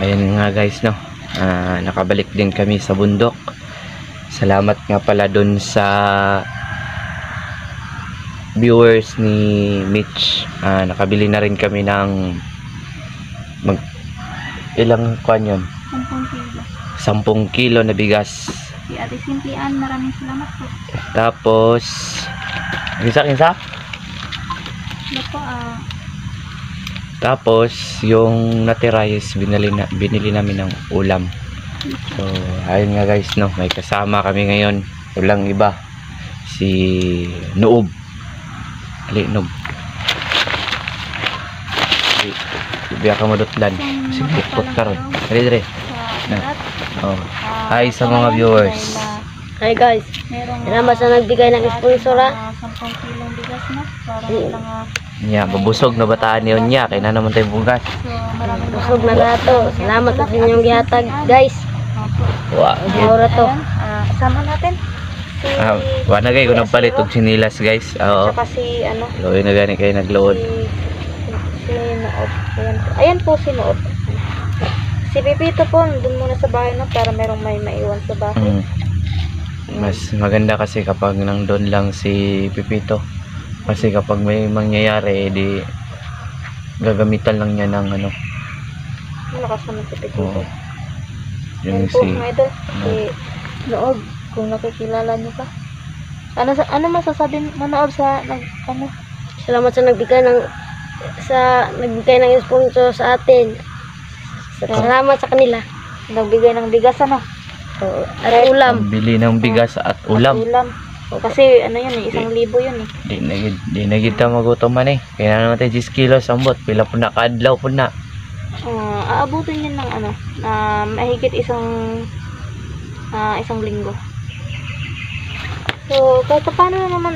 ayun nga guys, no. Nakabalik din kami sa bundok. Salamat nga pala dun sa viewers ni Mitch. Nakabili na rin kami ng ilang kwan yun? 10 kilo na bigas. Si Ate Simplian, maraming salamat po. Tapos kinsa? Ano po, Tapos yung natira is binili namin ng ulam. So ayun nga guys, no, may kasama kami ngayon. Walang iba, si Noob. Ali Noob. Biya ka madutlan. Sige, put ka ron. Dali. Hi sa mga viewers. Hi guys. Salamat sa nagbigay ng sponsor ha. 10 kilong bigas na. Para lang Nya, babusog na bataan niyon niya. Kaya na naman tayo bugas. so maraming Busog na gato. Salamat sa inyong gihatag guys. Wow. Maura to. Sama natin si Wala kayo kung nagpalit og sinilas guys. Oo. saka si ano Loy na gani kayo nagload. si Noob. Ayan po si Noob. Si Pipito po, dun muna sa bahay, no, para merong may maiwan sa bahay. Mas maganda kasi kapag nandun lang si Pipito. Kasi kapag may mangyayari, di gagamitan lang niya ng ano. Malakas naman si Pipito. Oo. Yan Yung po, si mga idol. Si Noob, kung nakikilala niyo pa. Ano masasabi mo, Noob, sa Salamat sa nagbigay ng sponsor sa atin. Salamat sa kanila. nagbigay ng bigas, ano? At ulam. bili ng bigas at ulam. Kasi ano yun eh, 1,000 yun eh. Di na kita magutom man eh. Kaya naman tayo 10 kilos ambot. Pila po na kaadlaw po na. Aabutin yun ng ano, mahigit isang linggo. So, kahit paano naman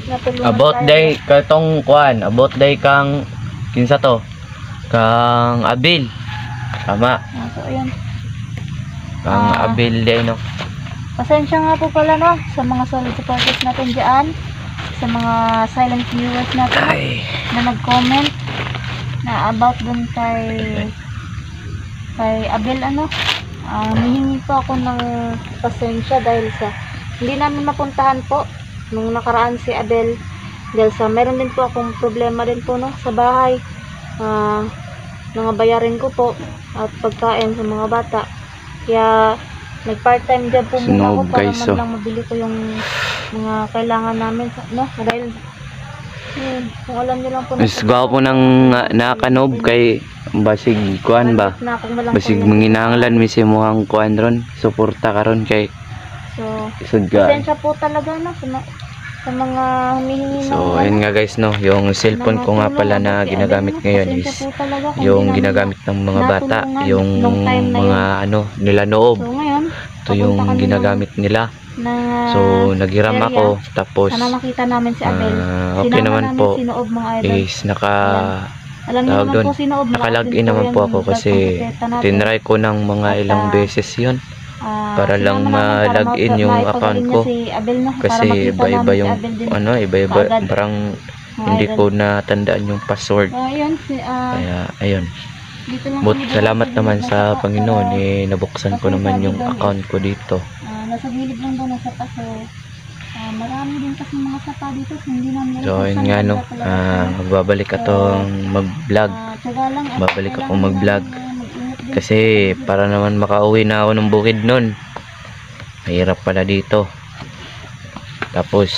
natulungan About tayo. day katong kuan. About day kang kinsa to? Kang Abil. Tama. So, ayan. Kang Abil day no. Pasensya nga po pala, no, sa mga solid supporters natin dyan, sa mga silent viewers natin, no, na nag-comment na about dun kay Abel, ano. Hihingi po ako ng pasensya dahil sa hindi namin mapuntahan po nung nakaraan si Abel dahil sa meron din po akong problema din po, no, sa bahay. Mga bayarin ko po at pagkain sa mga bata, kaya nag-part-time job po muna ako para man lang mabili ko yung mga kailangan namin, no, dahil kung alam niyo lang po Mas gwapo nang nakanob kay basig kuan ba? Basig manginahanglan mi si mohang kuan ron, suporta karon kay isod ka. Pasensya po talaga, no, sa mga humihingi. So ayun nga guys, no, yung cellphone ko nga pala na ginagamit ngayon is yung ginagamit ng mga bata, yung mga ano nila Noob. So ngayon, ito yung ginagamit nila. So naghiram ako, tapos sana makita namin si Abel. okay naman po si Noob, mga idol. is Alam niyo naman po si Noob, nakalagin naman po ako kasi tinry ko ng mga ilang beses yun para lang ma-login yung account ko kasi iba-iba yung ano, iba-iba parang hindi ko natandaan yung password. Kaya ayun, but salamat naman sa Panginoon, nabuksan ko naman yung account ko dito. Nasa gilid lang daw ng sapa, so marami din kasi mga sapa dito, hindi namin so ayun nga, no, magbabalik akong mag-vlog kasi para naman makauwi na ako ng bukid nun. Mahirap pala dito, tapos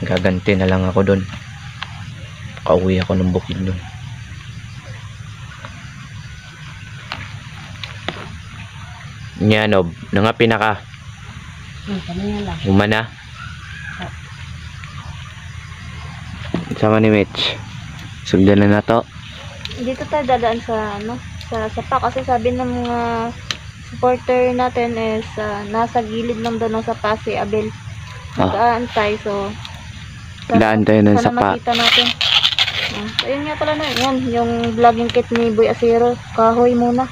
gaganti na lang ako dun, makauwi ako ng bukid nun. Nya Noob, nangapi na ka? Umana? Sama ni Mitch. Sugdan na to. Dito tayo dadaan sa ano, sa sapa kasi sabi ng mga supporter natin is nasa gilid lang daw ng sapa si Abel. Nag-aantay, so daan tayo ng sapa. Sana makita natin. So yun nga pala, no, yan yung vlogging kit ni Boy Asiro, kahoy muna.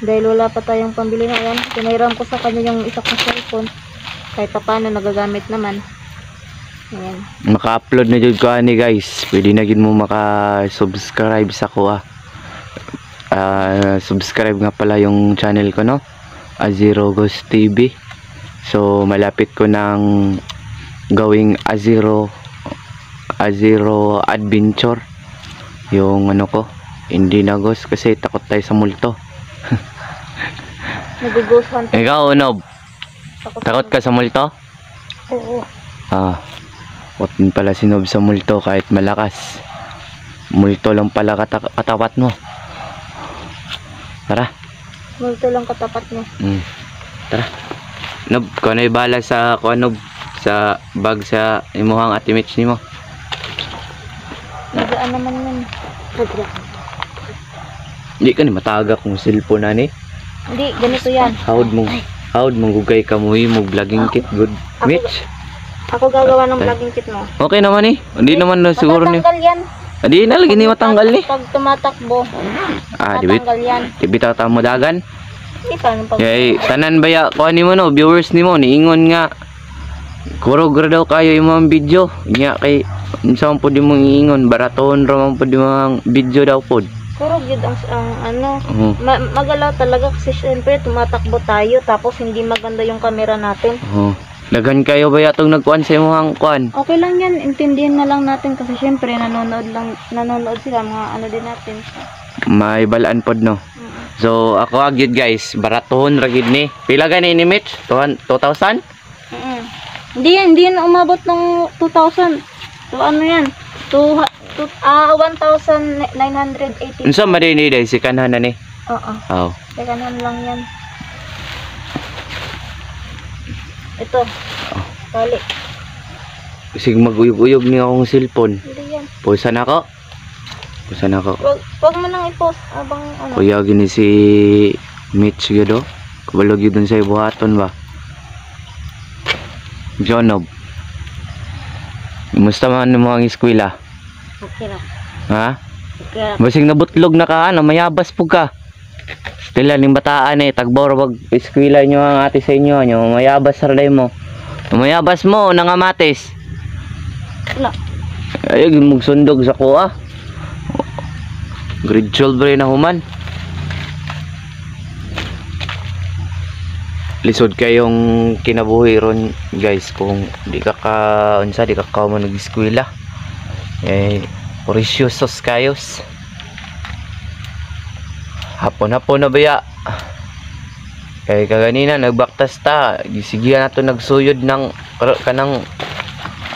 Dahil wala pa tayong pambili na yan. Pinairam ko sa kanya yung isa kong cellphone. Kahit pa paano nagagamit naman. Ayan. Maka-upload na dyan ko ni guys. Pwede na gin mo maka-subscribe sa ko subscribe nga pala yung channel ko, no? Azero Ghost TV. So malapit ko nang gawing Azero Adventure yung ano ko, hindi na ghost kasi takot tayo sa multo. Nag-ghost hunt. Ikaw, Nob, takot ka sa multo? Oo. Takot din pala si Nob sa multo kahit malakas. Multo lang pala katapat mo. Tara. Multo lang katapat mo. Tara. Nob, kung ano ibala sa Nob, sa bag sa imuhang Ate Mitch ni mo. Nagaan naman yun. Hindi ka ni matagak kung cellphone na ni. Hindi, ganito yan. Howd mong gugay ka mo vlogging kit good. Mitch. Ako gagawa ng vlogging kit mo. Okay naman eh. Hindi naman na siguro ni. Matatanggal yan. Hindi na lagi ni matanggal ni. Pag tumatakbo, matanggal yan. Bitaw ta mo dagan. Hindi paano pag... Yay, tanan baya ko ni mo no, viewers ni mo niingon nga. Kurog ra daw kayo yung mga video. Nya kay unsa man pud imong iingon, baraton ra man pud imong video daw pud. Kurog yun ang ano, magalaw talaga kasi syempre tumatakbo tayo tapos hindi maganda yung camera natin. Daghan kayo ba yatong nagkuan sa imong kuan? Okay lang yan, intindihin na lang natin kasi syempre nanonood sila mga ano din natin. May balaan pod no. So ako agid guys, baraton ra gid ni. Pila gani ni Mitch? 2,000? Hindi yan umabot ng 2,000. So ano yan? 1,980. Unsa man ni day si kanhan na ni? Oo. Kanan lang yan. Ito. Tali. Sig maguyog-uyog ni akong cellphone. Hindi yan. Pusan ako. Wag mo nang i-post abang ano. Kuya gini si Mitch gyud. Kabalog yun sa ibuhaton ba? Jonob. Musta man mo ang eskwela? Okay na. Ha? Okay. Basig nabutlog na ka, ano, mayabas po ka. Stila ning bataan eh, tagbor wag eskwela nyo ang ate sa inyo, nyo, mayabas sarday mo. Mayabas mo, nangamatis. Wala. Ay, magsundog sa kuha. Grade 12 rin na human. Lisod kayong kinabuhi ron guys kung di ka mo nag-eskwela. Orisyosos kayos. Hapon na baya. Kay kaganina nagbaktas ta, gisigihan nato nagsuyod ng kanang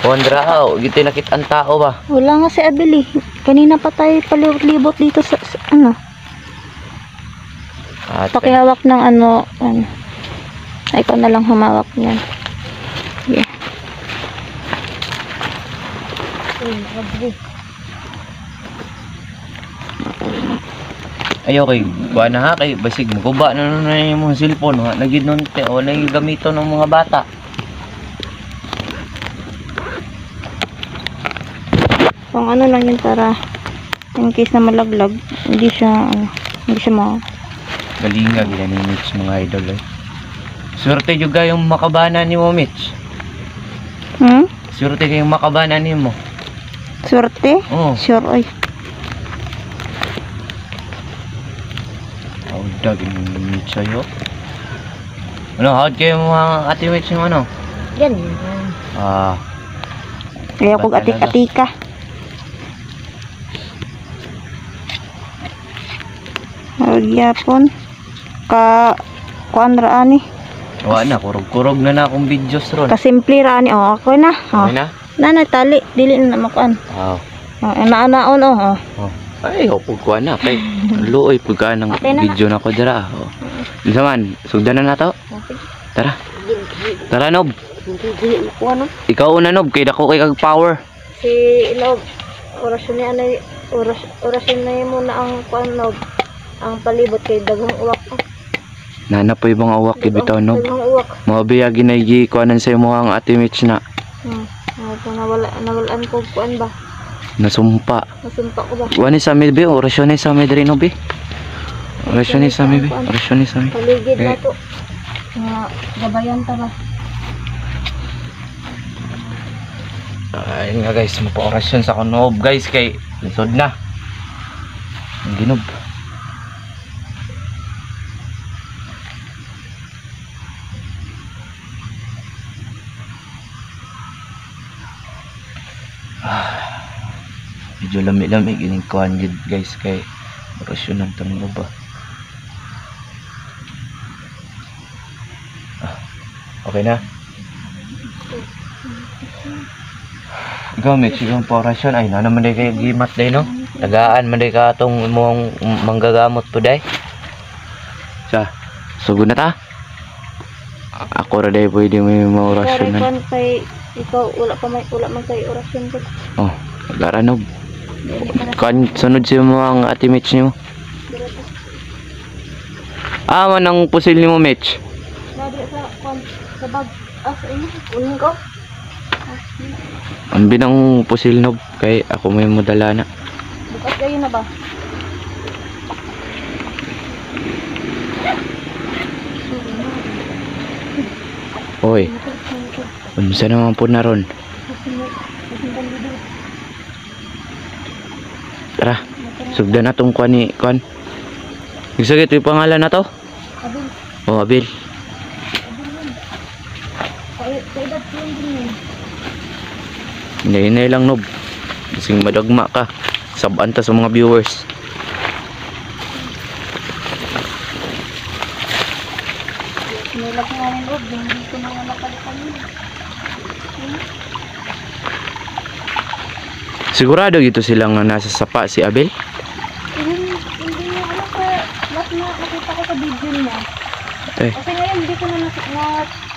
kondrao, gito nakita ang tao ba? Wala nga si Abel eh. Kanina pa tayo palibot dito sa ano. Pakihawak ng ano. Ay, ikaw na lang humawak niyan. Yeah. Ayaw kay kuha na ha kay basig maguba na yung mga cellphone ha nagid nun o nagigamito ng mga bata. Kung ano lang yun para in case na malaglag, hindi siya mo. Galinga gila ni Mitch mga idol eh. Swerte juga yung makabana ni mo Mitch. Swerte kayong makabana ni mo. Swerte? Oo. Sure oy. Dag ni Mitch ayo. Ano, howd kayo mga ate Mitch yung ano? Yan. Kaya kung atik-atika. Magyapon. Kuan raani. Wala na, kurog-kurog na akong videos ron. Kasimple raani. Okay na. Okay na? Nanay tali. Dili na makuan. Naanaon Ay, pugkuha na. Kay, luoy pugka ng video na ko dira. Isa man, sugdan na to. Tara. Tara, Nob. Ikaw una, Nob. Kaya ako kay kag power. Si Nob. Orasyon na yun muna ang kuan, Nob. Ang palibot kay dagang uwak. Nana po yung mga uwak ibitaw, Nob. Mabiyagi na kuanan sa mo ang ate Mitch na. Nawalaan ko kuan ba? Nasumpa ko ba? Wani sa amin be, orasyon ni sa amin rin no be. Orasyon ni sa amin be, orasyon ni sa amin. Paligid na to. Gabayan ta ba? Ayun nga guys, mapa-orasyon sa kunob guys kay lisod na. Ang ginob. Medyo lami-lami gining kuan gid guys kay orasyon ng tanong ba. Okay na. Ikaw Mitch, yung orasyon ay na naman day kayo gimat day no. Tagaan man day ka atong imong manggagamot po day. Sugod na ta. Ako ra day pwede may mga orasyon na. Sorry kay ikaw wala man kay orasyon ko. Oh, agaranog. Kan sunod si mga ati Mitch niyo. Manang pusil ni mo Mitch. Lagi sa bag sa inyo unin ko. Ang binang pusil nob kay ako may modala na. Bukas kayo na ba? Oy. Unsa naman po na ron? Tara, sugdan na tong kuan ni kuan. Isagit yung pangalan na to? Abil. Oh, Abil. Kaedad ko yun. Hinay lang nob. Kasing madagma ka. Sabanta sa mga viewers. Nilak nga rin Rob, hindi ko na napalitan yun. Sigurado gito silang nasa sapa si Abel? Hindi niya alam pa, lahat na nakita ko sa video niya. Eh, Kasi ngayon hindi ko na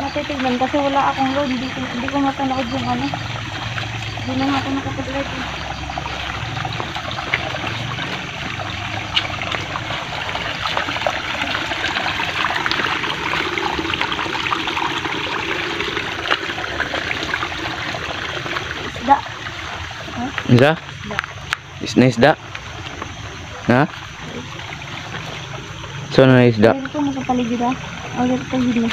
natitignan kasi wala akong load, hindi ko mapanood yung ano. Hindi na nga ako nakapag-like. Isda. Isda? Isda? Isda? Ha? So na isda? Pero ito makapaligid ha. O, dito paligid na.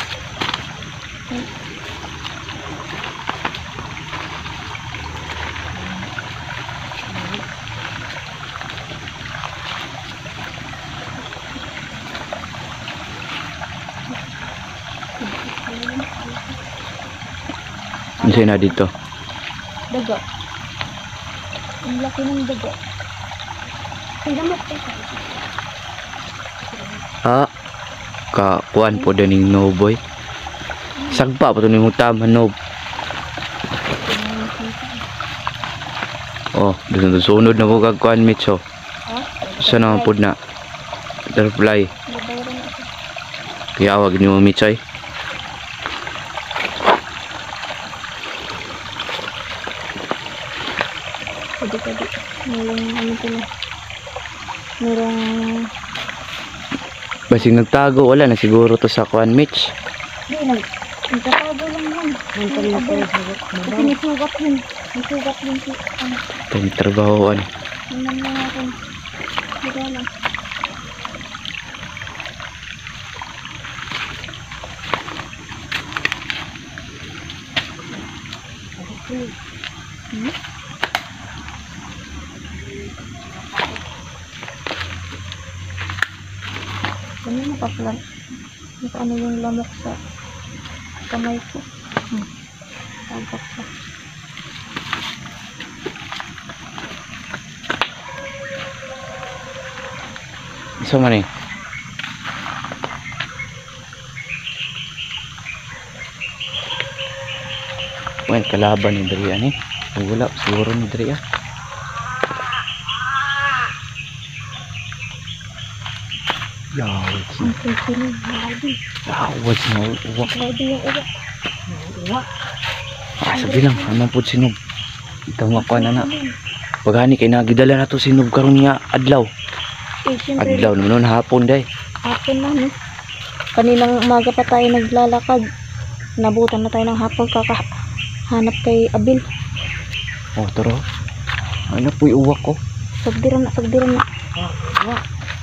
Ano na dito? Daga. Ang laki ng daga. Tingnan mo. Kakuan po daning noboy. Sagpa po ito ni mong taman nob. Oh, dito sunod na po kagkuan Mitch oh. Sa naman po na butterfly. Kaya awag ni mo Mitch ay. Kadi. Merong ano pala. Merong Basing nagtago, wala na siguro to sa kuan Mitch. hindi nagtatago lang yan. Kasi may sugat yun. May sugat yun si ano. Ito yung trabahoan. Tingnan mo natin. Hindi lang. Ano mo pa pala? Ano yung lamok sa kamay ko? Tagak pa. Isa man eh. Well, kalaban ni Dria ni. Wala siguro ni Dria. Yawit na. Ang sino? Yawit na. Uwak. Grabe yung uwak. Sabi lang. Anong po sinog. Ito mga kuha na na. Pagani kay nagidala na to sinog karon nga adlaw. Siyempre. Adlaw naman hapon day. Hapon na, no? Kaninang umaga pa tayo naglalakad. Nabutan na tayo ng hapon kakahanap kay Abil. Oh, taro. Ano po yung uwak ko? Sagdiran na.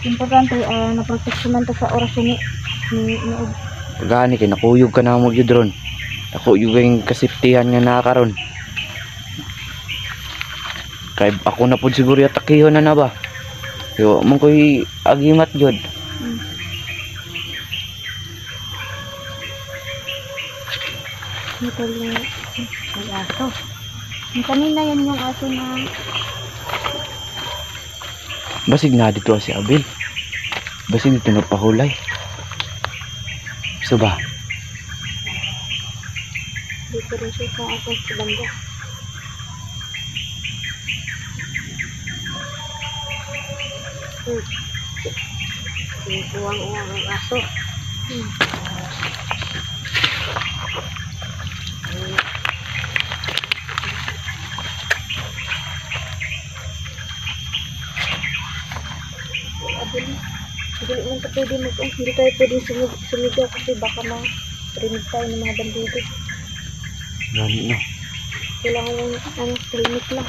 Importante, naproteksyonan to sa orasyon ni Og. Pagani kay nakuyog ka na mo gyud ron. Ako yung kasiptihan nga nakaron. Kay ako na pud siguro yatakihon na ba. Yo man koy agimat gyud. Ito yung aso. Yung kanina yan yung aso na Basig na dito si Abel. Basig dito nagpahulay. So ba? dito rin siya sa akin sa banda. Uwang-uwang ang aso. Hindi naman ka pwede hindi tayo pwedeng sumigaw kasi baka rinig tayo ng mga bandido. Gani na. Kailangan lang helmet lang.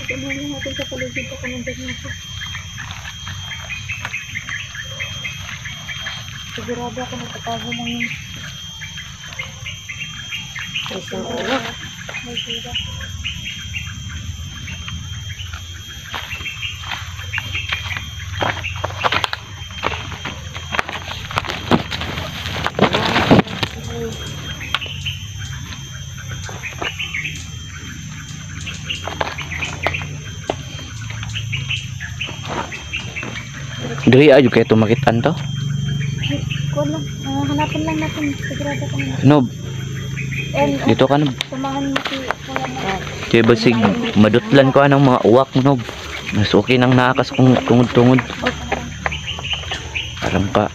Tignan lang natin sa paligid baka nandun natin. Sigurado ako nagtatago lang yun. Isang ulo. May sira. Diri ayo kay tumakitan to. Kuwan lang, hanapan lang natin. Sigurado ko na. Nob, And dito ka nob. samahan mo si Kuya Mar. Kay basig madutlan ko anang mga uwak nob. Mas okay nang naakas kung tungod-tungod. Alam pa.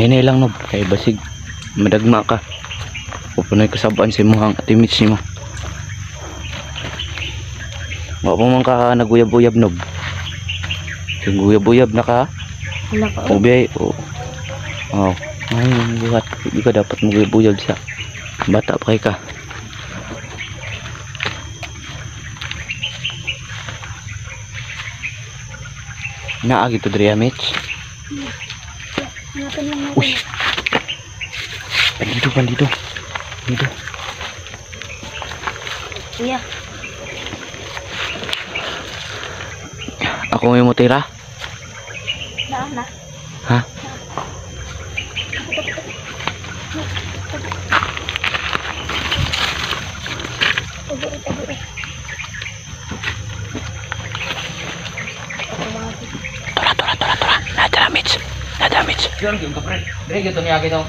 Hinay lang nob, kay basig madagma ka. Pupunay kasabaan sa mga atimits ni mo. Wa pa man ka naguyab-uyab nob. Kung guyab-uyab na ka, Wala pa. ubay o. Oh, ay buhat. Hindi ka dapat maguyab-uyab sa bata pa kay ka. Naagi to diri Mitch. Hanapan lang natin. Uy. Bandito, bandito. Dito. Kuya. Ako may mutira. Na. Ha? Tabi. Tora. Nadamage. Yun, yung kapre. Dre, gitu niya gitu.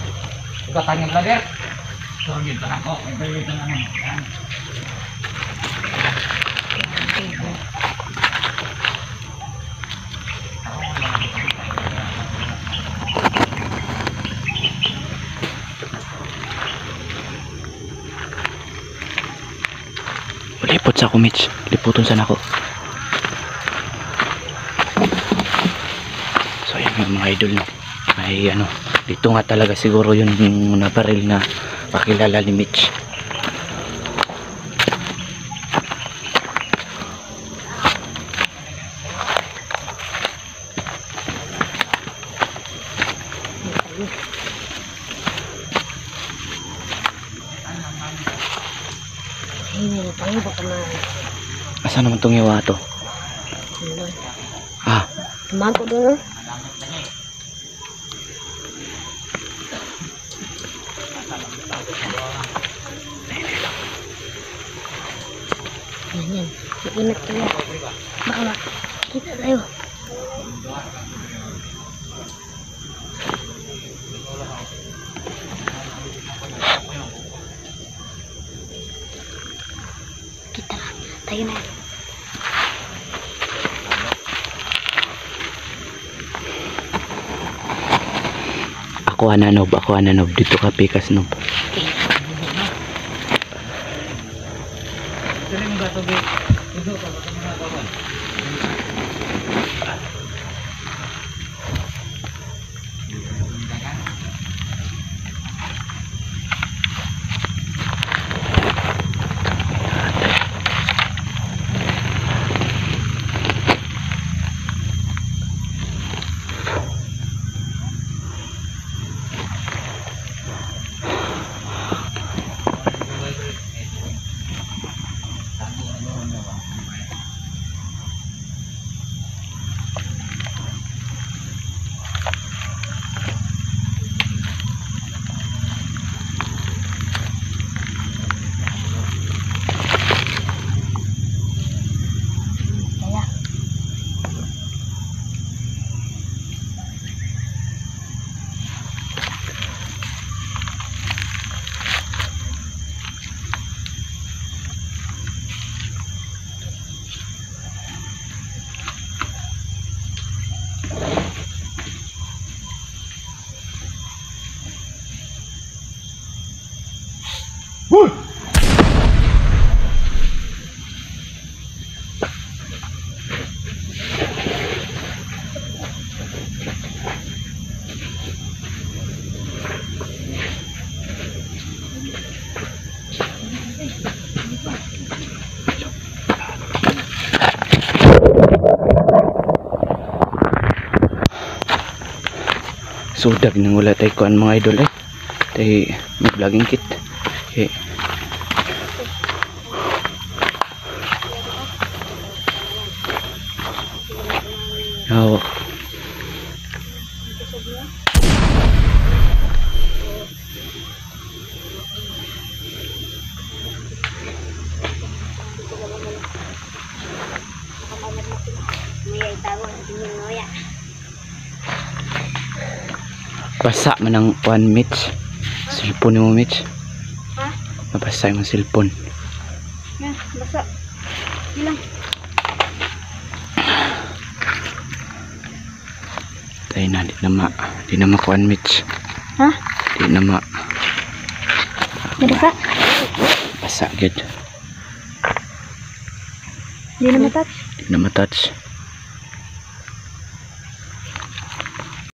Ikaw tanyang vlogger. So, gitu na ako. Ito na ako. Yan. Lipot sa ako, Mitch. Liputon sana ako. So, yan yung mga idol, no. Ay, ano, dito nga talaga siguro yung nabaril na pakilala ni Mitch. Hinay na tayo. Baka Asa naman tong iwa to? Ah, Tumago doon. Yan. Maingat tayo. Baka makita tayo. Kita na. Tayo na. ako ananob. Dito ka pikas nob. Sudag nang wala tayo kuan mga idol eh. Tayo mag-vlogging kit. Okay. Hawak. Basa man ang kuan Mitch. Cellphone mo Mitch. Ha? Mabasa yung cellphone. Yan, basa. Ilang. Tayo na, di na makuan Mitch. Ha? Di na Basa? basa gid. Hindi na matouch. Di na matouch.